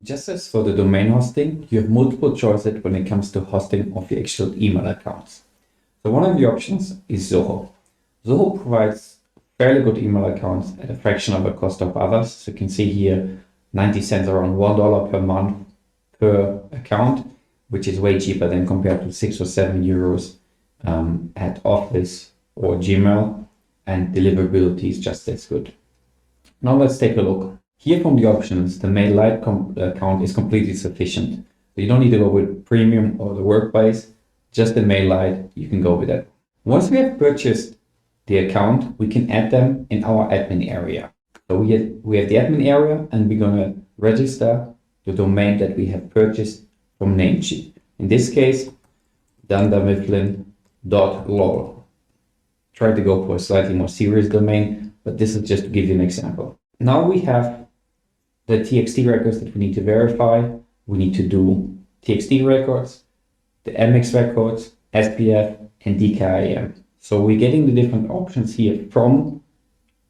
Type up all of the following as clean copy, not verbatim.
Just as for the domain hosting, you have multiple choices when it comes to hosting of your actual email accounts. So one of the options is Zoho. Zoho provides fairly good email accounts at a fraction of the cost of others. So you can see here 90 cents, around $1 per month per account, which is way cheaper than compared to 6 or 7 euros at Office or Gmail, and deliverability is just as good. Now let's take a look. Here from the options, the MailerLite account is completely sufficient. So you don't need to go with Premium or the Workplace, just the MailerLite, you can go with that. Once we have purchased the account, we can add them in our admin area. So we have the admin area, and we're going to register the domain that we have purchased from Namecheap. In this case, dundermifflin.lol. Try to go for a slightly more serious domain, but this is just to give you an example. Now we have the TXT records that we need to verify. We need to do TXT records, the MX records, SPF, and DKIM. So we're getting the different options here from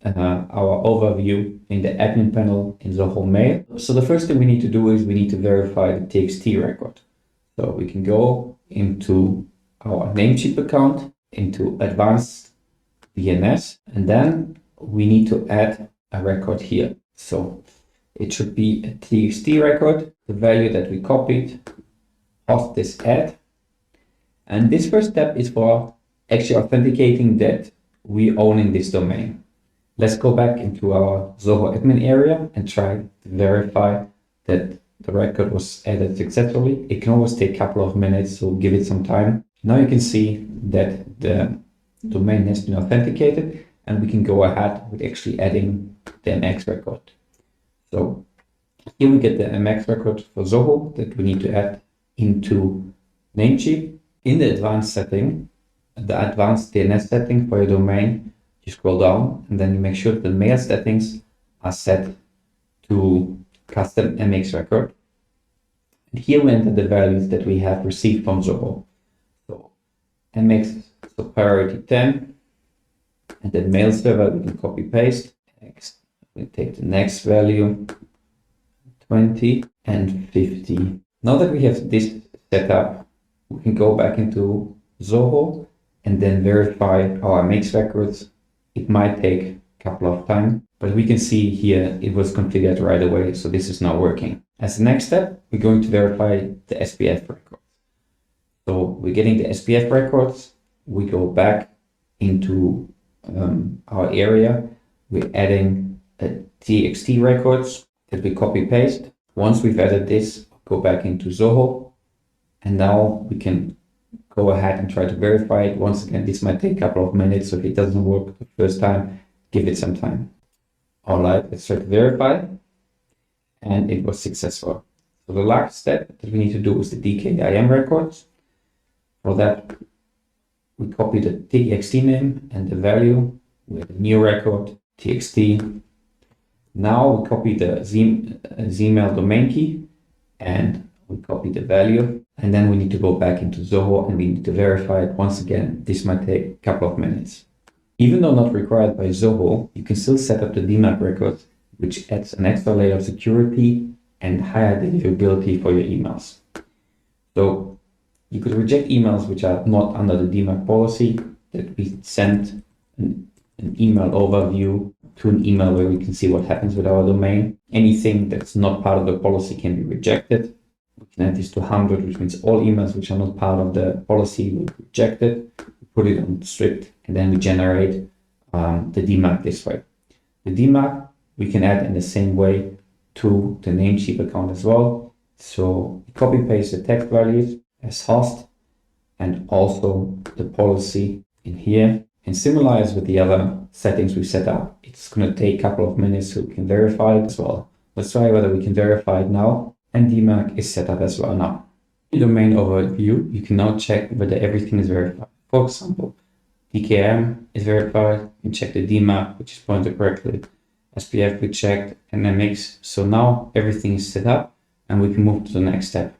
our overview in the admin panel in Zoho Mail. So the first thing we need to do is we need to verify the TXT record. So we can go into our Namecheap account, into advanced DNS, and then we need to add a record here. So it should be a TXT record, the value that we copied, host this add. And this first step is for actually authenticating that we owning this domain. Let's go back into our Zoho admin area and try to verify that the record was added successfully. It can always take a couple of minutes, so give it some time. Now you can see that the domain has been authenticated, and we can go ahead with actually adding the MX record. So here we get the MX record for Zoho that we need to add into Namecheap. In the advanced setting, the advanced DNS setting for your domain, you scroll down and then you make sure that the mail settings are set to custom MX record. And here we enter the values that we have received from Zoho. So MX, so priority 10, and then mail server, we can copy paste. Next, we take the next value, 20 and 50. Now that we have this set up, we can go back into Zoho and then verify our MX records. It might take a couple of times, but we can see here it was configured right away, so this is now working. As the next step, we're going to verify the SPF records. So we're getting the SPF records, we go back into our area, we're adding a TXT records that we copy paste. Once we've added this, go back into Zoho, and now we can go ahead and try to verify it. Once again, this might take a couple of minutes, so if it doesn't work the first time, give it some time. All right, let's try to verify, and it was successful. So the last step that we need to do is the DKIM records. For that, we copy the TXT name and the value with a new record, TXT. Now we copy the Zmail domain key and we copy the value. And then we need to go back into Zoho and we need to verify it. Once again, this might take a couple of minutes. Even though not required by Zoho, you can still set up the DMARC record, which adds an extra layer of security and higher deliverability for your emails. So you could reject emails which are not under the DMARC policy, that we send an email overview to an email where we can see what happens with our domain. Anything that's not part of the policy can be rejected. We can add this to 100, which means all emails which are not part of the policy will be rejected. We put it on strict, and then we generate the DMARC this way. The DMARC we can add in the same way to the Namecheap account as well. So we copy paste the text values as host and also the policy in here. And similar as with the other settings we set up, it's going to take a couple of minutes so we can verify it as well. Let's try whether we can verify it now. And DMARC is set up as well now. In the domain overview, you can now check whether everything is verified. For example, DKIM is verified. You can check the DMARC, which is pointed correctly. SPF we checked, and MX. So now everything is set up and we can move to the next step.